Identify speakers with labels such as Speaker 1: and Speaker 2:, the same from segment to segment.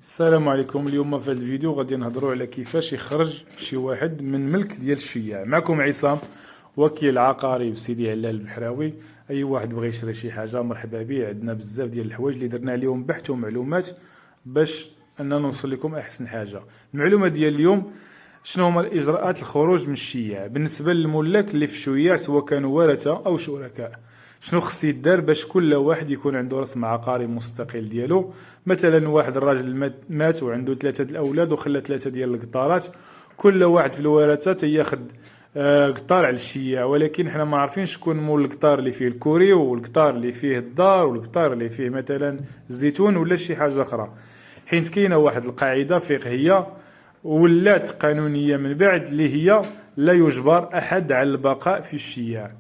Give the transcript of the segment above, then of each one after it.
Speaker 1: السلام عليكم. اليوم في هذا الفيديو غادي نهضروا على كيفاش يخرج شي واحد من ملك ديال الشياع. معكم عصام، وكيل عقاري بسيدي علال البحراوي. اي واحد بغى يشري شي حاجه مرحبا به، عندنا بزاف ديال الحوايج اللي درنا عليهم بحث ومعلومات باش اننا نوصل لكم احسن حاجه. المعلومه ديال اليوم: شنو هما الاجراءات الخروج من الشياع بالنسبه للملاك اللي في الشياع سواء كانوا ورثه او شركاء؟ شنو خص يدار باش كل واحد يكون عنده رسم عقاري مستقل ديالو؟ مثلا واحد الراجل مات وعنده 3 الاولاد وخلى 3 ديال القطارات، كل واحد في الورثه تياخذ قطار على الشياع، ولكن حنا ما عارفين شكون مول القطار اللي فيه الكوري والقطار اللي فيه الدار والقطار اللي فيه مثلا الزيتون ولا شي حاجه اخرى. حيت كاينه واحد القاعده فقهيه ولات قانونيه من بعد اللي هي: لا يجبر احد على البقاء في الشياع.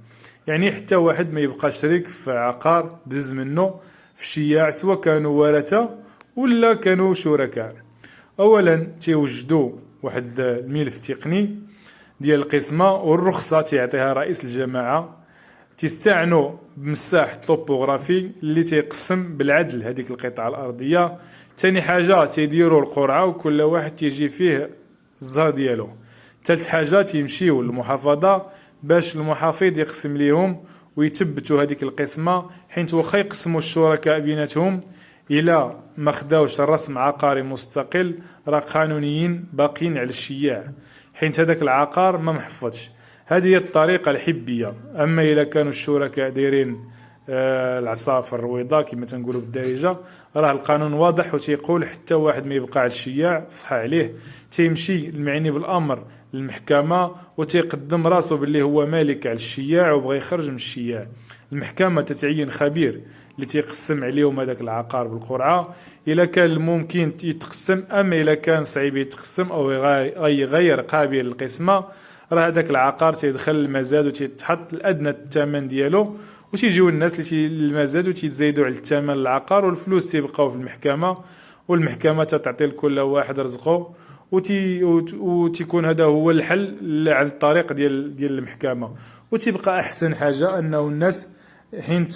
Speaker 1: يعني حتى واحد ما يبقى شريك في عقار بزز منه في الشياع سواء كانوا ورثه ولا كانوا شركاء. اولا تيوجدوا واحد الملف تقني ديال القسمه والرخصه تيعطيها رئيس الجماعه، تستعنوا بمساح الطوبوغرافي اللي تيقسم بالعدل هذيك القطعه الارضيه. ثاني حاجه تيديروا القرعه وكل واحد تيجي فيه الزهر ديالو. ثالث حاجه تيمشيو للمحافظه باش المحافظ يقسم ليهم ويثبتوا هذيك القسمه، حيت واخا يقسموا الشركاء بيناتهم الى ما خداوش الرسم عقاري مستقل راه قانونيين باقيين على الشياع، حيت هذاك العقار ما محفظش. هذه هي الطريقه الحبيه. اما اذا كانوا الشركاء دايرين العصا في الرويضه كما تنقولوا بالدارجه، راه القانون واضح وتيقول حتى واحد ما يبقى على الشياع صحى عليه تيمشي المعني بالامر للمحكمه وتيقدم راسو باللي هو مالك على الشياع وبغى يخرج من الشياع. المحكمه تتعين خبير اللي تيقسم عليهم هذاك العقار بالقرعه الا كان الممكن يتقسم، اما الا كان صعيب يتقسم او غير قابل للقسمه راه هذاك العقار تيدخل المزاد وتيتحط الادنى الثمن ديالو، وتيجيو الناس اللي المزاد وتيتزايدوا على الثمن العقار والفلوس تيبقاو في المحكمه، والمحكمه تعطي لكل واحد رزقه وتيكون هذا هو الحل عن الطريق ديال المحكمه. وتيبقى احسن حاجه انه الناس حين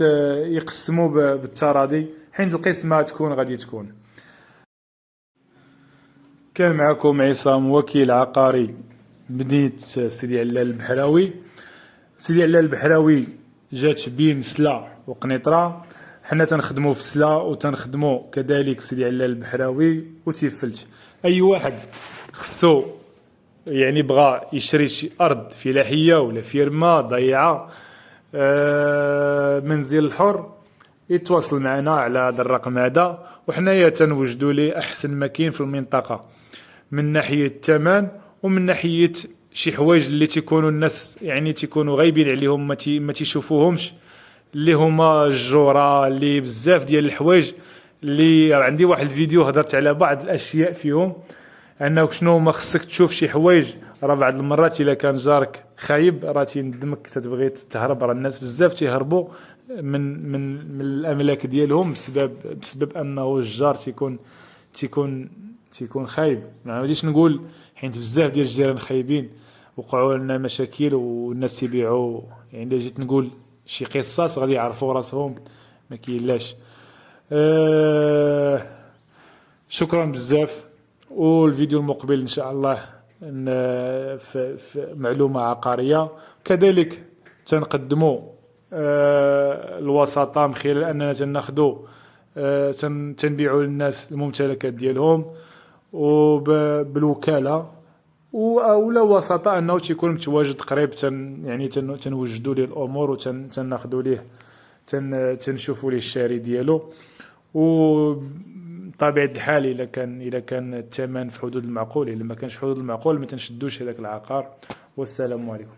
Speaker 1: يقسموا بالتراضي، حين القسمه تكون غادي تكون. كان معكم عصام، وكيل عقاري مدينه سيدي علال البحراوي. سيدي علال البحراوي جات بين سلا وقنيطره، حنا تنخدموا في سلا وتنخدموا كذلك في سيدي علال البحراوي وتيفلت. اي واحد خصو يعني بغى يشري شي ارض فلاحيه ولا فيرما ضيعه منزل الحر يتواصل معنا على هذا الرقم هذا، وحنايا تنوجدوا ليه احسن مكين في المنطقه من ناحيه الثمن ومن ناحيه شي حوايج اللي تيكونوا الناس يعني تيكونوا غايبين عليهم ما تيشوفوهمش، اللي هما الجوره اللي بزاف ديال الحوايج اللي عندي واحد الفيديو هضرت على بعض الاشياء فيهم، انه شنو ما خصك تشوف شي حوايج. راه بعض المرات الا كان جارك خايب راه تندمك تتبغي تهرب، راه الناس بزاف تيهربوا من الاملاك ديالهم بسبب انه الجار تيكون خايب. ما غاديش نقول حيت بزاف ديال الجيران خايبين وقعوا لنا مشاكل والناس تيبيعوا، يعني الا جيت نقول شي قصص غادي يعرفوا راسهم ما كاينلاش. شكرا بزاف، والفيديو المقبل ان شاء الله في معلومه عقاريه. كذلك تنقدموا الوساطه من خلال اننا تناخذوا تنبيعوا للناس الممتلكات ديالهم وبالوكاله ولا وساطه انه تيكون متواجد قريب يعني تنوجدوا ليه الامور وتناخذوا ليه تنشوفوا ليه الشاري ديالو. وطبيعة الحال الا كان الثمن في حدود المعقول، الا ما كانش في حدود المعقول ما تنشدوش هذاك العقار. والسلام عليكم.